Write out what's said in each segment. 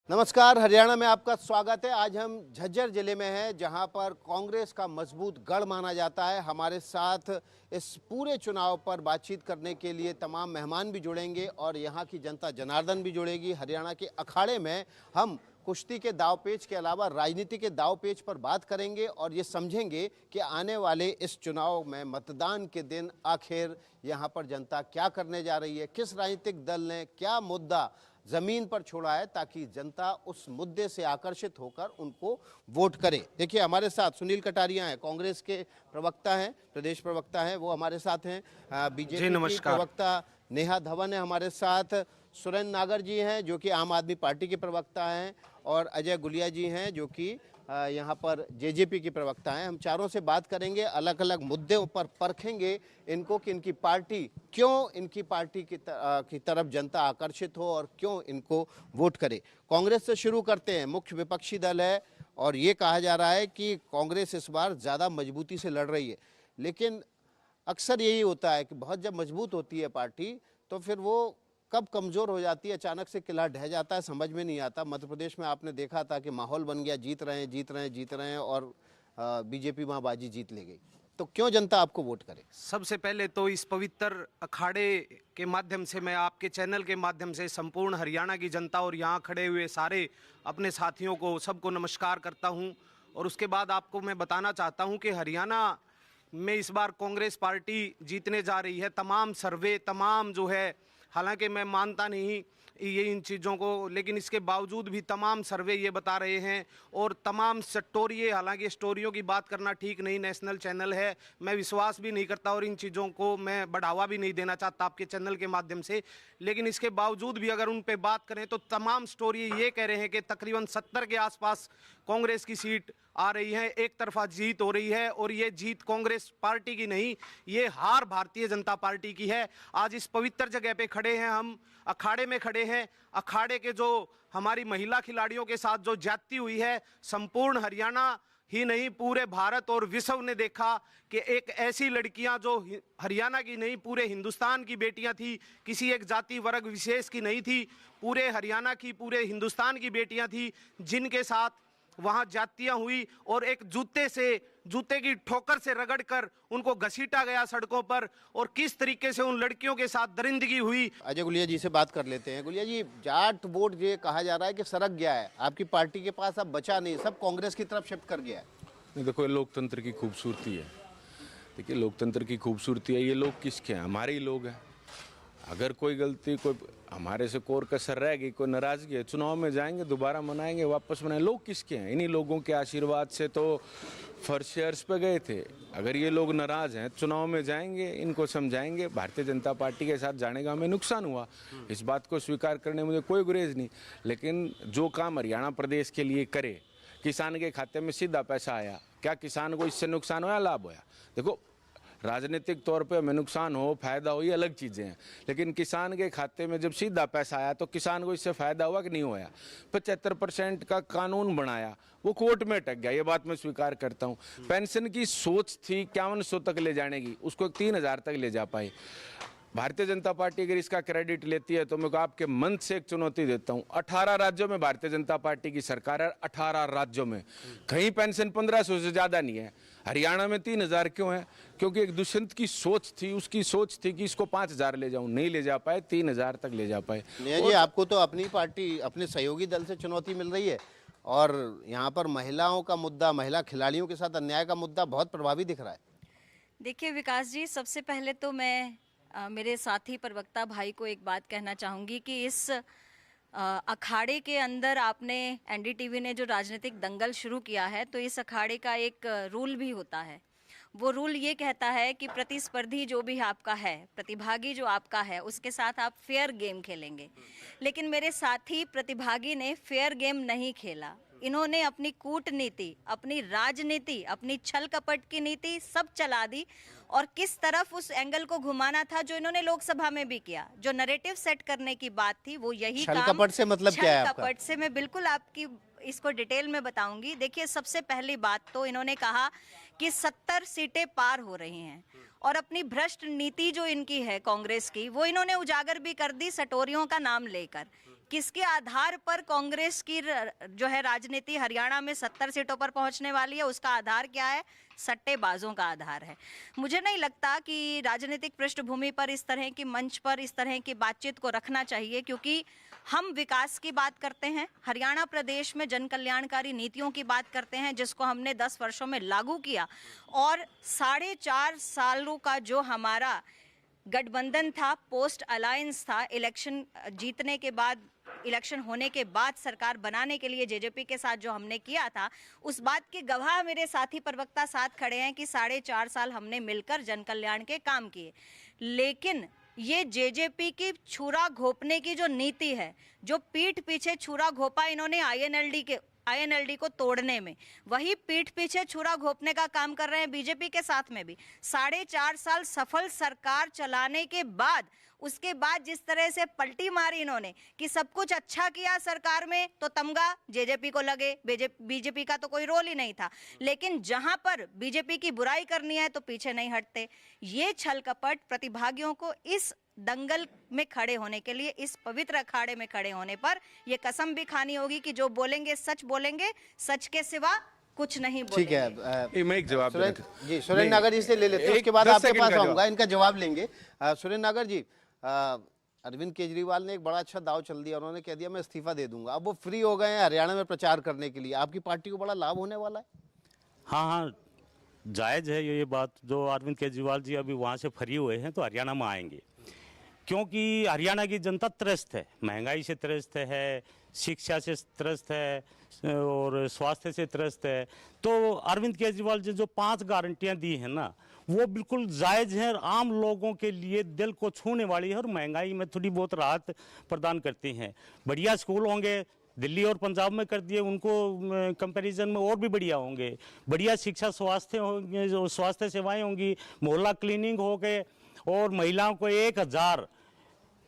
नमस्कार, हरियाणा में आपका स्वागत है। आज हम झज्जर जिले में हैं, जहां पर कांग्रेस का मजबूत गढ़ माना जाता है। हमारे साथ इस पूरे चुनाव पर बातचीत करने के लिए तमाम मेहमान भी जुड़ेंगे और यहां की जनता जनार्दन भी जुड़ेगी। हरियाणा के अखाड़े में हम कुश्ती के दावपेच के अलावा राजनीति के दावपेच पर बात करेंगे और ये समझेंगे कि आने वाले इस चुनाव में मतदान के दिन आखिर यहाँ पर जनता क्या करने जा रही है, किस राजनीतिक दल ने क्या मुद्दा जमीन पर छोड़ा है ताकि जनता उस मुद्दे से आकर्षित होकर उनको वोट करे। देखिए, हमारे साथ सुनील कटारिया हैं, कांग्रेस के प्रवक्ता हैं, प्रदेश प्रवक्ता हैं, वो हमारे साथ हैं। बीजेपी की प्रवक्ता नेहा धवन है हमारे साथ। सुरेंद्र नागर जी हैं जो कि आम आदमी पार्टी के प्रवक्ता हैं और अजय गुलिया जी हैं जो कि यहाँ पर जेजेपी के प्रवक्ता हैं। हम चारों से बात करेंगे, अलग अलग मुद्दों पर परखेंगे इनको कि इनकी पार्टी क्यों, इनकी पार्टी की तरफ जनता आकर्षित हो और क्यों इनको वोट करे। कांग्रेस से शुरू करते हैं। मुख्य विपक्षी दल है और ये कहा जा रहा है कि कांग्रेस इस बार ज़्यादा मजबूती से लड़ रही है, लेकिन अक्सर यही होता है कि बहुत जब मजबूत होती है पार्टी तो फिर वो कब कमज़ोर हो जाती है, अचानक से किला ढह जाता है, समझ में नहीं आता। मध्य प्रदेश में आपने देखा था कि माहौल बन गया, जीत रहे हैं और बीजेपी वहाँ बाजी जीत ले गई। तो क्यों जनता आपको वोट करे? सबसे पहले तो इस पवित्र अखाड़े के माध्यम से मैं आपके चैनल के माध्यम से संपूर्ण हरियाणा की जनता और यहाँ खड़े हुए सारे अपने साथियों को सबको नमस्कार करता हूँ। और उसके बाद आपको मैं बताना चाहता हूँ कि हरियाणा में इस बार कांग्रेस पार्टी जीतने जा रही है। तमाम सर्वे, तमाम जो है, हालांकि मैं मानता नहीं ये इन चीज़ों को, लेकिन इसके बावजूद भी तमाम सर्वे ये बता रहे हैं और तमाम स्टोरी, हालांकि स्टोरियों की बात करना ठीक नहीं, नेशनल चैनल है, मैं विश्वास भी नहीं करता और इन चीज़ों को मैं बढ़ावा भी नहीं देना चाहता आपके चैनल के माध्यम से। लेकिन इसके बावजूद भी अगर उन पे बात करें तो तमाम स्टोरी ये कह रहे हैं कि तकरीबन 70 के आसपास कांग्रेस की सीट आ रही है, एक तरफा जीत हो रही है और ये जीत कांग्रेस पार्टी की नहीं, ये हार भारतीय जनता पार्टी की है। आज इस पवित्र जगह पे खड़े हैं, हम अखाड़े में खड़े हैं। अखाड़े के जो हमारी महिला खिलाड़ियों के साथ जो ज्यादती हुई है, संपूर्ण हरियाणा ही नहीं पूरे भारत और विश्व ने देखा कि एक ऐसी लड़कियां जो हरियाणा की नहीं पूरे हिंदुस्तान की बेटियां थी, किसी एक जाति वर्ग विशेष की नहीं थी, पूरे हरियाणा की, पूरे हिंदुस्तान की बेटियां थी, जिनके साथ वहां जातियां हुई और एक जूते की ठोकर से रगड़कर उनको घसीटा गया सड़कों पर और किस तरीके से उन लड़कियों के साथ दरिंदगी हुई। अजय गुलिया जी से बात कर लेते हैं। गुलिया जी, जाट वोट ये कहा जा रहा है कि सरक गया है, आपकी पार्टी के पास अब बचा नहीं, सब कांग्रेस की तरफ शिफ्ट कर गया है। नहीं, देखो, ये लोकतंत्र की खूबसूरती है। देखिए, लोकतंत्र की खूबसूरती है, ये लोग किसके हैं? हमारे ही लोग हैं। अगर कोई गलती, कोई हमारे से कोर कसर रह गई, कोई नाराजगी है, चुनाव में जाएंगे, दोबारा मनाएंगे, वापस मनाएंगे। लोग किसके हैं? इन्हीं लोगों के आशीर्वाद से तो फर्श अर्श पे गए थे। अगर ये लोग नाराज हैं, चुनाव में जाएंगे, इनको समझाएंगे। भारतीय जनता पार्टी के साथ जाने का हमें नुकसान हुआ, इस बात को स्वीकार करने में मुझे कोई गुरेज नहीं। लेकिन जो काम हरियाणा प्रदेश के लिए करे, किसान के खाते में सीधा पैसा आया, क्या किसान को इससे नुकसान होया, लाभ होया? देखो, राजनीतिक तौर पे हमें नुकसान हो, फायदा हो, ये अलग चीज़ें हैं, लेकिन किसान के खाते में जब सीधा पैसा आया तो किसान को इससे फायदा हुआ कि नहीं हुआ? 75% का कानून बनाया, वो कोर्ट में अटक गया, ये बात मैं स्वीकार करता हूँ। पेंशन की सोच थी 5100 तक ले जाने की, उसको 3000 तक ले जा पाई। भारतीय जनता पार्टी अगर इसका क्रेडिट लेती है तो मैं आपके मन से एक चुनौती देता हूं। 18 राज्यों में भारतीय जनता पार्टी की सरकार है, 18 राज्यों में कहीं पेंशन 1500 से ज्यादा नहीं है। हरियाणा में 3000 क्यों है? क्योंकि एक दुष्यंत की सोच थी, उसकी सोच थी कि इसको 5000 ले जाऊं, नहीं ले जा पाए, 3000 तक ले जा पाए। जी, आपको तो अपनी पार्टी, अपने सहयोगी दल से चुनौती मिल रही है और यहाँ पर महिलाओं का मुद्दा, महिला खिलाड़ियों के साथ अन्याय का मुद्दा बहुत प्रभावी दिख रहा है। देखिए विकास जी, सबसे पहले तो मैं मेरे साथी प्रवक्ता भाई को एक बात कहना चाहूँगी कि इस अखाड़े के अंदर आपने, एनडीटीवी ने जो राजनीतिक दंगल शुरू किया है, तो इस अखाड़े का एक रूल भी होता है। वो रूल ये कहता है कि प्रतिस्पर्धी जो भी आपका है, प्रतिभागी जो आपका है, उसके साथ आप फेयर गेम खेलेंगे। लेकिन मेरे साथी प्रतिभागी ने फेयर गेम नहीं खेला। इन्होंने अपनी कूटनीति, अपनी राजनीति, अपनी छल कपट की नीति सब चला दी और किस तरफ उस एंगल को घुमाना था जो इन्होंने लोकसभा में भी किया, जो नैरेटिव सेट करने की बात थी, वो यही छल काम। कपट से मतलब क्या है आपका? छल कपट से मैं बिल्कुल आपकी इसको डिटेल में बताऊंगी। देखिए, सबसे पहली बात तो इन्होंने कहा कि 70 सीटें पार हो रही हैं और अपनी भ्रष्ट नीति जो इनकी है कांग्रेस की, वो इन्होंने उजागर भी कर दी सटोरियों का नाम लेकर किसके आधार पर कांग्रेस की जो है राजनीति हरियाणा में 70 सीटों पर पहुंचने वाली है, उसका आधार क्या है? सट्टेबाजों का आधार है। मुझे नहीं लगता कि राजनीतिक पृष्ठभूमि पर इस तरह की मंच पर इस तरह की बातचीत को रखना चाहिए, क्योंकि हम विकास की बात करते हैं, हरियाणा प्रदेश में जन कल्याणकारी नीतियों की बात करते हैं जिसको हमने 10 वर्षों में लागू किया, और 4.5 सालों का जो हमारा गठबंधन था, पोस्ट अलायंस था, इलेक्शन जीतने के बाद, इलेक्शन होने के बाद सरकार बनाने के लिए जेजेपी के साथ जो हमने किया था, उस बात के गवाह मेरे साथी प्रवक्ता साथ खड़े हैं कि 4.5 साल हमने मिलकर जन कल्याण के काम किए। लेकिन ये जेजेपी की छुरा घोंपने की जो नीति है, जो पीठ पीछे छुरा घोंपा इन्होंने आईएनएलडी को तोड़ने में, वही पीठ पीछे छुरा घोंपने का काम कर रहे हैं बीजेपी के साथ में भी। 4.5 साल सफल सरकार चलाने के बाद, उसके बाद जिस तरह से पलटी मारी इन्होंने कि सब कुछ अच्छा किया सरकार में तो तमगा जेजेपी को लगे, बीजेपी का तो कोई रोल ही नहीं था, लेकिन जहां पर बीजेपी की बुराई करनी है तो पीछे नहीं हटते। ये छल कपट प्रतिभागियों को इस दंगल में खड़े होने के लिए, इस पवित्र अखाड़े में खड़े होने पर ये कसम भी खानी होगी कि जो बोलेंगे, सच के सिवा कुछ नहीं बोलेंगे। ठीक है, मैं एक जवाब जी सुरेंद्र नागर जी से ले लेते हैं, उसके बाद आपके पास आऊंगा, इनका जवाब लेंगे। सुरेंद्र नागर जी, अरविंद केजरीवाल ने एक बड़ा अच्छा दाव चल दिया, उन्होंने कह दिया मैं इस्तीफा दे दूंगा। अब वो फ्री हो गए हैं हरियाणा में प्रचार करने के लिए, आपकी पार्टी को बड़ा लाभ होने वाला है? हाँ, जायज़ है ये बात। जो अरविंद केजरीवाल जी अभी वहाँ से फ्री हुए हैं तो हरियाणा में आएंगे, क्योंकि हरियाणा की जनता त्रस्त है, महंगाई से त्रस्त है, शिक्षा से त्रस्त है और स्वास्थ्य से त्रस्त है। तो अरविंद केजरीवाल जी जो 5 गारंटियां दी हैं ना, वो बिल्कुल जायज़ हैं और आम लोगों के लिए दिल को छूने वाली है और महंगाई में थोड़ी बहुत राहत प्रदान करती हैं। बढ़िया स्कूल होंगे, दिल्ली और पंजाब में कर दिए, उनको कंपैरिजन में और भी बढ़िया होंगे। बढ़िया शिक्षा, स्वास्थ्य होंगे, जो स्वास्थ्य सेवाएं होंगी, मोहल्ला क्लीनिंग हो गए, और महिलाओं को 1000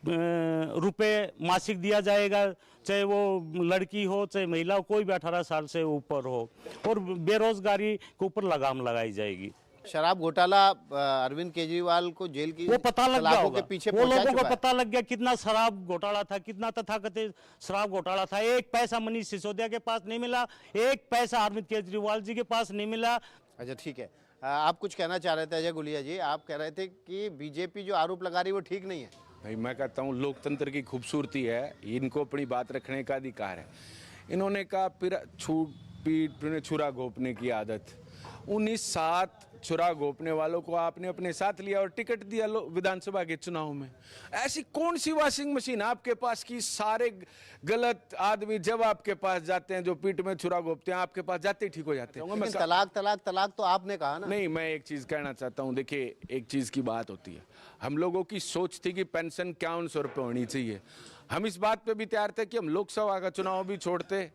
रुपये मासिक दिया जाएगा, चाहे वो लड़की हो चाहे महिला हो, कोई भी 18 साल से ऊपर हो, और बेरोजगारी के ऊपर लगाम लगाई जाएगी। शराब घोटाला अरविंद केजरीवाल को जेल की वो पता लग गया होगा, के पीछे वो लोगों को पता लग गया कितना शराब घोटाला था, कितना तथाकथित शराब घोटाला था। 1 पैसा मनीष सिसोदिया के पास नहीं मिला, 1 पैसा अरविंद केजरीवाल जी के पास नहीं मिला। अच्छा ठीक है, आप कुछ कहना चाह रहे थे अजय गुलिया जी, आप कह रहे थे कि बीजेपी जो आरोप लगा रही है वो ठीक नहीं है। भाई मैं कहता हूँ लोकतंत्र की खूबसूरती है, इनको अपनी बात रखने का अधिकार है। इन्होंने कहा पीठ छुरा घोंपने की आदत, 19 छुरा घोंपने वालों को आपने अपने साथ लिया और टिकट दिया विधानसभा के चुनाव में। ऐसी कौन सी वॉशिंग मशीन आपके पास की सारे गलत आदमी जब आपके पास जाते हैं, जो पीठ में छुरा घोंपते हैं, आपके पास जाते ही ठीक हो जाते हैं। तलाक तो आपने कहा ना। नहीं, मैं एक चीज कहना चाहता हूँ, देखिए एक चीज की बात होती है, हम लोगों की सोच थी कि पेंशन 5100 रुपये होनी चाहिए। हम इस बात पे भी तैयार थे कि हम लोकसभा का चुनाव भी छोड़ते,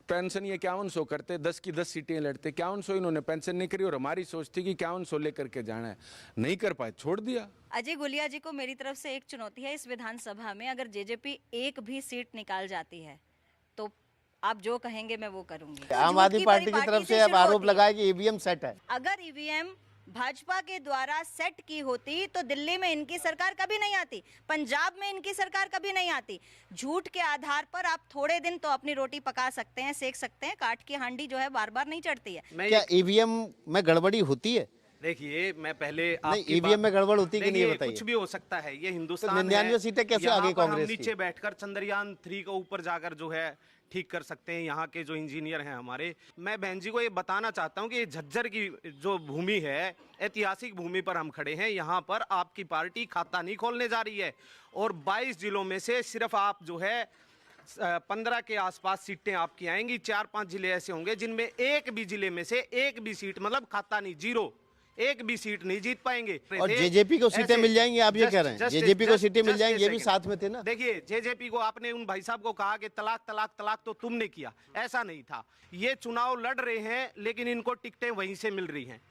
पेंशन ये 5100 करते, 10 की 10 सीटें लड़ते। 5100 इन्होंने पेंशन नहीं करी और हमारी सोच थी कि 5100 लेकर के जाना है, नहीं कर पाए, छोड़ दिया। अजय गुलिया जी को मेरी तरफ से एक चुनौती है, इस विधानसभा में अगर जेजेपी एक भी सीट निकाल जाती है तो आप जो कहेंगे मैं वो करूंगी। आम आदमी पार्टी की तरफ से अब आरोप लगाया कि ईवीएम सेट है। अगर ईवीएम भाजपा के द्वारा सेट की होती तो दिल्ली में इनकी सरकार कभी नहीं आती, पंजाब में इनकी सरकार कभी नहीं आती। झूठ के आधार पर आप थोड़े दिन तो अपनी रोटी पका सकते हैं, सेक सकते हैं, काट की हांडी जो है बार बार नहीं चढ़ती है। क्या ईवीएम में गड़बड़ी होती है? देखिए, मैं पहले ईवीएम में गड़बड़ होती है कि नहीं, बताइए। कुछ भी हो सकता है, ये हिंदुस्तान तो 99 सीटें कैसे आ गई कांग्रेस की? नीचे बैठकर चंद्रयान 3 के ऊपर जाकर जो है ठीक कर सकते हैं यहाँ के जो इंजीनियर हैं हमारे। मैं बहन जी को ये बताना चाहता हूँ कि झज्जर की जो भूमि है, ऐतिहासिक भूमि पर हम खड़े हैं। यहाँ पर आपकी पार्टी खाता नहीं खोलने जा रही है, और 22 जिलों में से सिर्फ आप जो है 15 के आसपास सीटें आपकी आएंगी। 4-5 जिले ऐसे होंगे जिनमें एक भी जिले में से एक भी सीट, मतलब खाता नहीं, 0, एक भी सीट नहीं जीत पाएंगे। और जेजेपी को सीटें मिल जाएंगी, आप ये कह रहे हैं? जेजेपी को सीटें मिल जाएंगी, ये भी साथ में थे ना। देखिए, जेजेपी को आपने उन भाई साहब को कहा कि तलाक तलाक तलाक तो तुमने किया, ऐसा नहीं था। ये चुनाव लड़ रहे हैं लेकिन इनको टिकटें वहीं से मिल रही हैं।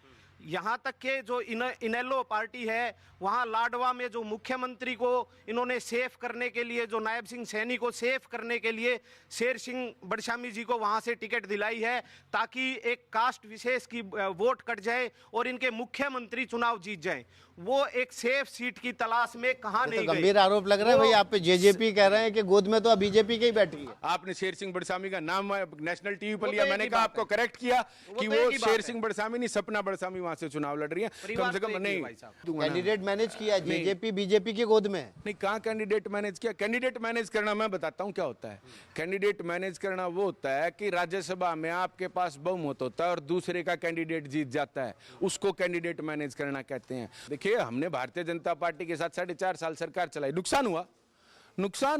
यहाँ तक के जो इनेलो पार्टी है, वहाँ लाडवा में जो मुख्यमंत्री को इन्होंने सेफ करने के लिए, जो नायब सिंह सैनी को सेफ करने के लिए शेर सिंह बड़शामी जी को वहाँ से टिकट दिलाई है, ताकि एक कास्ट विशेष की वोट कट जाए और इनके मुख्यमंत्री चुनाव जीत जाएं। वो एक सेफ सीट की तलाश में कहाँ ये नहीं तो गए। गंभीर आरोप लग रहा है भाई आप पे। जेजेपी कह रहे हैं कि गोद में तो बीजेपी की ही बैठी है। आपने शेर सिंह बड़सामी का नाम नेशनल टीवी पर वो तो लिया, एक मैंने ही कहा बात आपको है। करेक्ट किया कि तो एक वो ही बात शेर है। सिंह बड़सामी नहीं, सपना बड़सामी वहां से चुनाव लड़ रही है। परिवार कम से तो कम एक ही है नहीं भाई साहब। दूंगा ना। कैंडिडेट मैनेज किया, जेजेपी बीजेपी की गोद में है। नहीं, कहाँ कैंडिडेट मैनेज किया? कैंडिडेट मैनेज करना मैं बताता हूँ क्या होता है। कैंडिडेट मैनेज करना वो होता है कि राज्यसभा में आपके पास बहुमत होता है और दूसरे का कैंडिडेट जीत जाता है, उसको कैंडिडेट मैनेज करना कहते हैं। देखिए, हमने भारतीय जनता पार्टी के साथ 4.5 साल सरकार चलाई, नुकसान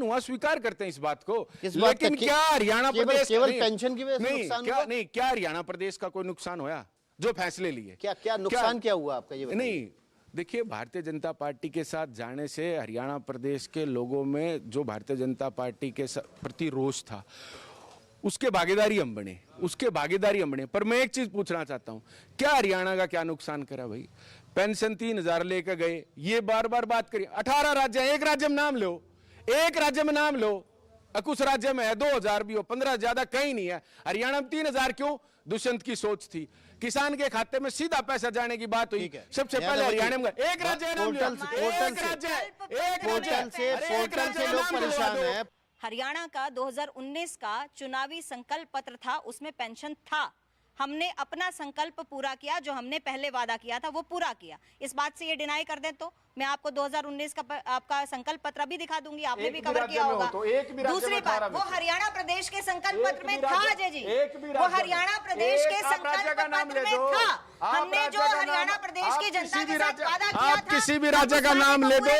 हुआ, स्वीकार करते हैं इस बात को। किस बात का? लेकिन क्या हरियाणा प्रदेश केवल नहीं, पेंशन की वजह से नहीं, नुकसान क्या हुआ? नहीं, क्या हरियाणा प्रदेश का कोई नुकसान होया जो फैसले लिए? क्या नुकसान क्या हुआ आपका, ये बताइए। नहीं, देखिए, भारतीय जनता पार्टी के साथ जाने से हरियाणा प्रदेश के लोगों में जो भारतीय जनता पार्टी के प्रति रोष था, उसके भागीदारी हम बने। पर मैं एक चीज पूछना चाहता हूं, क्या हरियाणा का क्या नुकसान करा भाई? पेंशन 3,000 लेकर गए, ये बार बार बात करिए। 18 राज्य हैं, एक राज्य में नाम लो, कुछ राज्य में है 2,000 भी हो, 15 ज्यादा कहीं नहीं है। हरियाणा में 3,000 क्यों? दुष्यंत की सोच थी, किसान के खाते में सीधा पैसा जाने की बात हुई। सबसे पहले हरियाणा में एक राज्य पोर्टल से लोग परेशान हैं। हरियाणा का 2019 का चुनावी संकल्प पत्र था, उसमें पेंशन था। हमने अपना संकल्प पूरा किया, जो हमने पहले वादा किया था वो पूरा किया। इस बात से ये डिनाई कर दें तो मैं आपको 2019 का आपका संकल्प पत्र भी दिखा दूंगी, आपने भी कवर किया होगा। दूसरी बात, वो हरियाणा प्रदेश के संकल्प पत्र में था अजय जी, वो हरियाणा प्रदेश के संकल्प पत्र में था। हमने जो हरियाणा प्रदेश की जनता के साथ वादा किया था, आप किसी भी राज्य का नाम ले दो,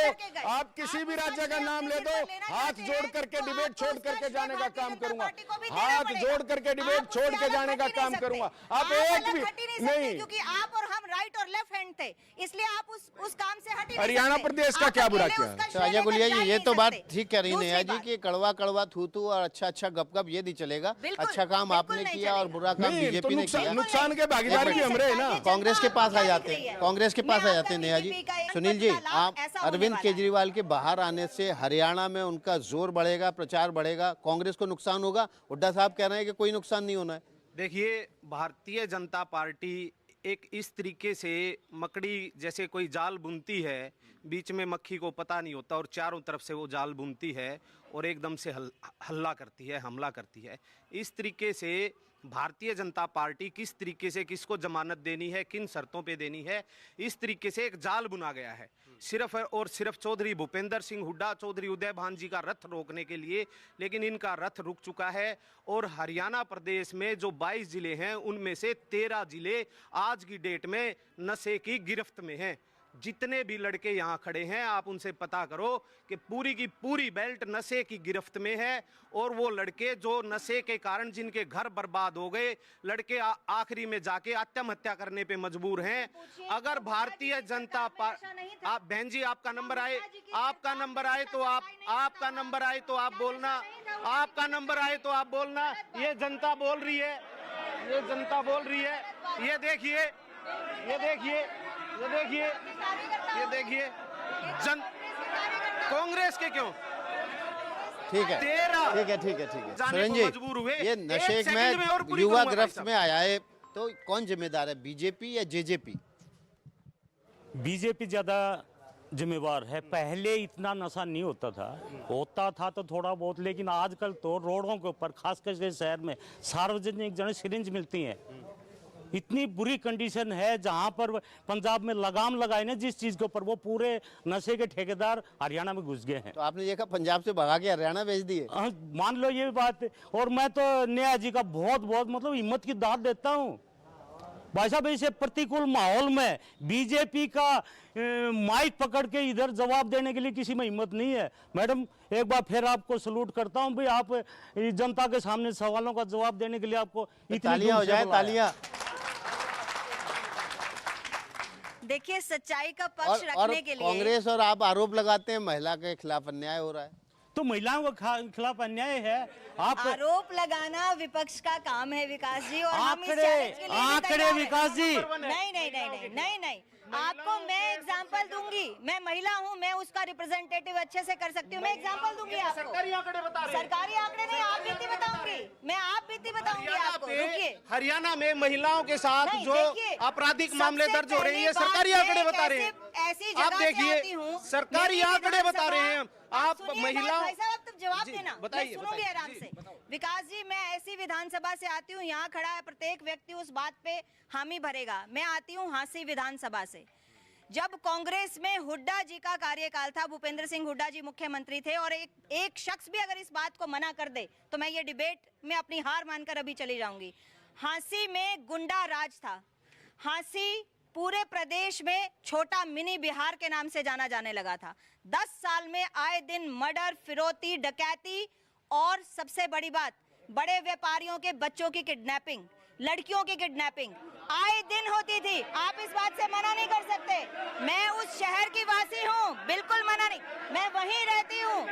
हाथ जोड़ करके डिबेट छोड़ करके जाने का काम करूंगा, आप एक भी नहीं, क्योंकि आप और हम राइट और लेफ्ट हैंड थे, इसलिए आप उस काम से हट ही नहीं हरियाणा सकते। प्रदेश का आप क्या बुरा अकेले किया? उसका तो श्रेय अजय लेकर गुलिया जा जी, ही ये नहीं तो बात सकते। ठीक कह रही दूसरी नेहा जी बात, कि कड़वा थू और अच्छा गप ये नहीं चलेगा। बिल्कुल, अच्छा काम बिल्कुल आपने नहीं किया और चलेगा। बुरा काम नहीं, तो बीजेपी ने किया। नुकसान के भागीदार भी हम रहे ना। कांग्रेस के पास आ जाते हैं, नेहा जी। सुनील जी, आप अरविंद केजरीवाल के बाहर आने से हरियाणा में उनका जोर बढ़ेगा, प्रचार बढ़ेगा, कांग्रेस को नुकसान होगा? हुड्डा साहब कह रहे हैं कि कोई नुकसान नहीं होना है। देखिए, भारतीय जनता पार्टी एक इस तरीके से मकड़ी जैसे कोई जाल बुनती है, बीच में मक्खी को पता नहीं होता और चारों तरफ से वो जाल बुनती है और एकदम से हमला करती है। इस तरीके से भारतीय जनता पार्टी किस तरीके से किसको जमानत देनी है, किन शर्तों पे देनी है, इस तरीके से एक जाल बुना गया है, सिर्फ और सिर्फ चौधरी भूपेंद्र सिंह हुड्डा, चौधरी उदय भान जी का रथ रोकने के लिए। लेकिन इनका रथ रुक चुका है और हरियाणा प्रदेश में जो 22 जिले हैं, उनमें से 13 जिले आज की डेट में नशे की गिरफ्त में हैं। जितने भी लड़के यहाँ खड़े हैं, आप उनसे पता करो कि पूरी की पूरी बेल्ट नशे की गिरफ्त में है। और वो लड़के जो नशे के कारण जिनके घर बर्बाद हो गए, लड़के आखिरी में जाके आत्महत्या करने पे मजबूर हैं। अगर भारतीय जनता पार्टी, आप बहन जी, आपका नंबर आए तो आपका नंबर आए तो आप बोलना, ये जनता बोल रही है, ये देखिए कांग्रेस के क्यों ठीक है जाने सुरेन को जी, मजबूर हुए। ये एक नशे सेकंड में और में पूरी युवा करूंगा भाई गिरफ्त साहब। में आया है, तो कौन जिम्मेदार है, बीजेपी या जेजेपी? बीजेपी ज़्यादा जिम्मेवार है। पहले इतना नशा नहीं होता था तो थोड़ा बहुत, लेकिन आजकल तो रोडों के ऊपर, खासकर के शहर में सार्वजनिक जगह सिरिंज मिलती हैं। इतनी बुरी कंडीशन है, जहां पर पंजाब में लगाम लगाए ना जिस चीज़ के ऊपर, वो पूरे नशे के ठेकेदार हरियाणा में घुस गए हैं। तो आपने देखा पंजाब से भगा के हरियाणा भेज दिए। मान लो ये बात। और मैं तो नेहा जी का बहुत मतलब हिम्मत की दाद देता हूँ भाई साहब। ऐसे प्रतिकूल माहौल में बीजेपी का माइक पकड़ के इधर जवाब देने के लिए किसी में हिम्मत नहीं है। मैडम, एक बार फिर आपको सलूट करता हूं भाई, आप जनता के सामने सवालों का जवाब देने के लिए आपको इतनी तालियां हो जाए, तालियां। देखिए, सच्चाई का पक्ष रखने के लिए कांग्रेस और आप आरोप लगाते हैं महिला के खिलाफ अन्याय हो रहा है। तो महिलाओं के खिलाफ अन्याय है। आप आरोप लगाना विपक्ष का काम है विकास जी, और हम इस आंकड़े चैलेंज के लिए भी आंकड़े तैयार हैं। विकास जी, नहीं नहीं नहीं नहीं नहीं नहीं, आपको मैं एग्जांपल दूंगी। मैं महिला हूं, मैं उसका रिप्रेजेंटेटिव अच्छे से कर सकती हूँ। मैं एग्जांपल दूंगी आपको। सरकारी आंकड़े बता रहे हैं। सरकारी आंकड़े नहीं, आप बीती बताऊंगी मैं, आप बीती बताऊंगी हरियाणा आपको। पे रुकिए, हरियाणा में महिलाओं के साथ नहीं, जो देखिए, आपराधिक मामले सबसे दर्ज हो रहे हैं, ये पहली सरकारी बात, आंकड़े मैं बता रहे हैं। ऐसी आप जगह से आती देखिए, हूँ, सरकारी मेरी आंकड़े बता रहे हैं। विधानसभा- आप सुनिए बात, महिलाओं भाई साहब, आप तब जवाब जी, देना, बताइए, मैं सुनूंगी बताइए, आराम जी, से। बताओ। विकास जी, मैं ऐसी विधानसभा से आती हूँ, यहाँ खड़ा है प्रत्येक व्यक्ति उस बात पे हामी भरेगा। मैं आती हूँ हांसी विधानसभा से, जब कांग्रेस में हुड्डा जी का कार्यकाल था, भूपेंद्र सिंह हुड्डा जी मुख्यमंत्री थे, और एक शख्स भी अगर इस बात को मना कर दे तो मैं ये डिबेट में अपनी हार मानकर अभी चली जाऊंगी। हांसी में गुंडा राज था। हांसी पूरे प्रदेश में छोटा मिनी बिहार के नाम से जाना जाने लगा था। 10 साल में आए दिन मर्डर, फिरौती, डकैती, और सबसे बड़ी बात, बड़े व्यापारियों के बच्चों की किडनैपिंग, लड़कियों की किडनैपिंग आए दिन होती थी। आप इस बात से मना नहीं कर सकते। मैं उस शहर की वासी हूँ, बिल्कुल मना नहीं। मैं वहीं रहती हूँ,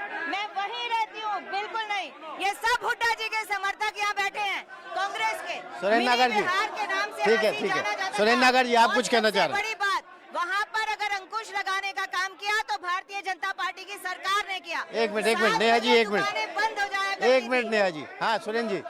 बिल्कुल नहीं। ये सब हुड्डा जी के समर्थक यहाँ बैठे हैं, कांग्रेस के। सुरेंद्र नागर जी, बिहार के नाम से ठीक है, हंसी ठीक है। जाना जाता सुरेंद्र था। नागर जी, आप और कुछ कहना चाह रहे हैं। सबसे बड़ी बात, वहाँ पर अगर अंकुश लगाने का काम किया तो भारतीय जनता पार्टी की सरकार ने किया। एक मिनट, सात नेहा जी, बजे एक मिनट। दुकानें बंद हो जाया करती एक मिनट थी। नेहा जी। हाँ सुरेंद्र जी,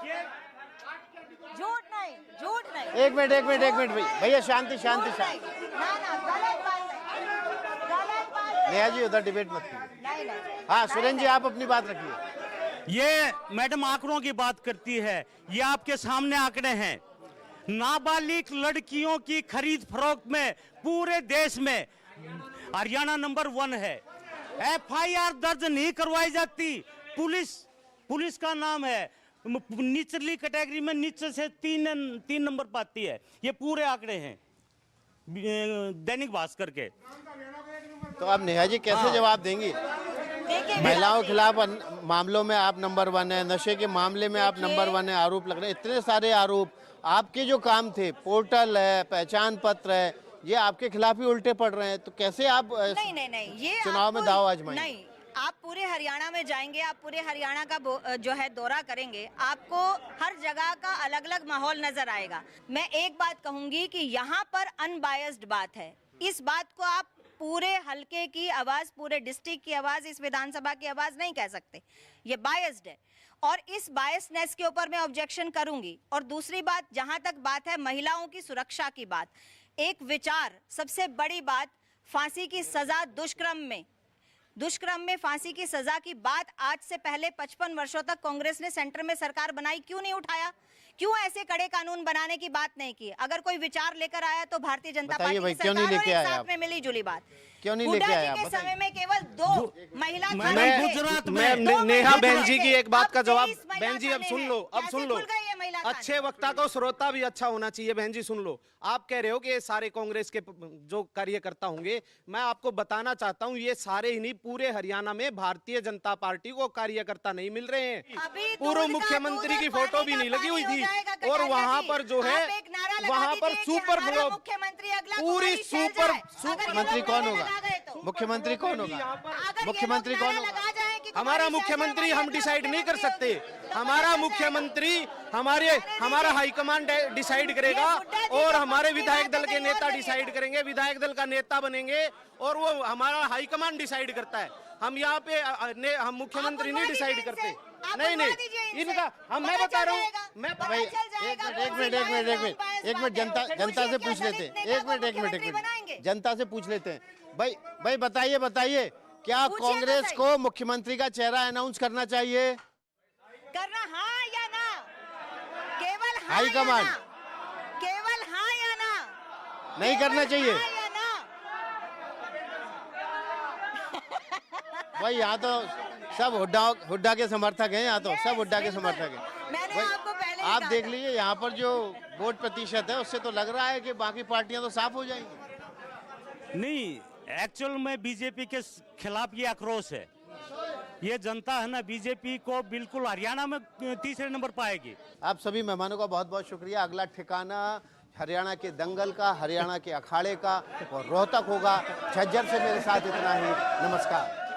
झूठ नहीं, झूठ नहीं। एक मिनट भैया, शांति शांति झूठ शांति। नहीं। ना ना, गलत बात नहीं, गलत बात नहीं। नेहा जी, उधर डिबेट मत कीजिए। नहीं नहीं। हाँ सुरेंद्र जी, आप अपनी बात रखिए। ये मैडम आंकड़ों की बात करती है, ये आपके सामने आंकड़े हैं। नाबालिग लड़कियों की खरीद फरोख्त में पूरे देश में हरियाणा नंबर 1 है। एफआईआर दर्ज नहीं करवाई जाती, पुलिस का नाम है, निचली कैटेगरी में नीचे से तीन नंबर पाती है। ये पूरे आंकड़े हैं दैनिक भास्कर के। तो अब नेहा जी कैसे जवाब देंगी? देखिए, महिलाओं के खिलाफ मामलों में आप नंबर 1 है, नशे के मामले में आप नंबर 1 है, आरोप लग रहे हैं, इतने सारे आरोप। आपके जो काम थे, पोर्टल है, पहचान पत्र है, ये आपके खिलाफ ही उल्टे पड़ रहे हैं, तो कैसे आप नहीं, ये चुनाव में आपको- दाव आजमाएंगे? नहीं, आप पूरे हरियाणा में जाएंगे, आप पूरे हरियाणा का जो है दौरा करेंगे, आपको हर जगह का अलग अलग माहौल नजर आएगा। मैं एक बात कहूंगी कि यहाँ पर अनबायस्ड बात है। इस बात को आप पूरे हलके की आवाज, पूरे डिस्ट्रिक्ट की आवाज, इस विधानसभा की आवाज नहीं कह सकते। ये बायस्ड है, और इस बायसनेस के ऊपर मैं ऑब्जेक्शन करूंगी। और दूसरी बात, जहां तक बात है महिलाओं की सुरक्षा की बात, एक विचार, सबसे बड़ी बात, फांसी की सजा दुष्कर्म में फांसी की सजा की बात आज से पहले 55 वर्षों तक कांग्रेस ने सेंटर में सरकार बनाई, क्यों नहीं उठाया? क्यों ऐसे कड़े कानून बनाने की बात नहीं की? अगर कोई विचार लेकर आया तो भारतीय जनता बताइए पार्टी भाई, की क्यों नहीं सरकार और लेके एक आए साथ आप? में मिली जुली बात। क्यों नहीं हुड्डा लेके जी आए आप? के समय में केवल 2 महिला मैं थाने थे। गुजरात में- मैं दो नेहा महिला बहन जी थाने की थे। एक बात का अब जवाब, 23 महिला बहन जी अब थाने सुन हैं। लो, अब कैसे सुन लो। खुल गए ये महिला थाने? अच्छे वक्ता को श्रोता भी अच्छा होना चाहिए। बहन जी सुन लो, आप कह रहे हो कि ये सारे कांग्रेस के जो कार्यकर्ता होंगे, मैं आपको बताना चाहता हूं, ये सारे ही नहीं, पूरे हरियाणा में भारतीय जनता पार्टी को कार्यकर्ता नहीं मिल रहे हैं। अभी पूर्व दूध का मुख्यमंत्री दूध की और फोटो पानी भी का नहीं लगी हुई पानी थी, हो जाएगा और कटारिया वहां जी। पर जो है, आप एक नारा लगा वहां पर दीजिए कि सुपर हमारा फ्लो, मुख्यमंत्री अगला पूरी कुमारी शैल सुपर जाए। अगर ये मुख्यमंत्री लोग कौन नारा होगा? लगा गए तो। मुख्यमंत्री कौन होगा? अगर ये मुख्यमंत्री लोग कौन नारा होगा? लगा जाए कि हमारा कुमारी शैल मुख्यमंत्री जाए, हम अगला डिसाइड नहीं कर मुख्यमंत्री सकते। होगी। तो हमारा कौन सा मुख्यमंत्री जाएगा? हमारा हाईकमांड डिसाइड करेगा, ये बुड्ढा जी और के हमारे पक्ष की विधायक बातें दल के कहीं और नेता करिएगा। डिसाइड करेंगे, विधायक दल का नेता बनेंगे, और वो हमारा हाईकमांड डिसाइड करता है। हम यहाँ पे हम मुख्यमंत्री नहीं डिसाइड करते। नहीं नहीं, इनका मैं बता रहा हूँ, मैं भाई एक मिनट जनता से पूछ लेते हैं। एक मिनट जनता से पूछ लेते हैं। भाई बताइए क्या पूछिए तो कांग्रेस सही। को मुख्यमंत्री का चेहरा अनाउंस करना चाहिए? करना हाँ या ना? केवल हाँ हाईकमांड। या ना? केवल हाँ या ना? नहीं करना चाहिए? हाँ या ना? भाई यहाँ तो सब हुड्डा के समर्थक हैं, यहाँ तो सब हुड्डा के समर्थक हैं। मैंने भाई, आपको पहले ही आप कहा देख था। लीजिए यहाँ पर जो वोट प्रतिशत है, उससे तो लग रहा है कि बाकी पार्टियां तो साफ हो जाएंगी। नहीं, एक्चुअल में बीजेपी के खिलाफ ये आक्रोश है। ये जनता है ना, बीजेपी को बिल्कुल हरियाणा में तीसरे नंबर पाएगी। आप सभी मेहमानों का बहुत बहुत शुक्रिया। अगला ठिकाना हरियाणा के दंगल का, हरियाणा के अखाड़े का और रोहतक होगा। झज्जर से मेरे साथ इतना ही। नमस्कार।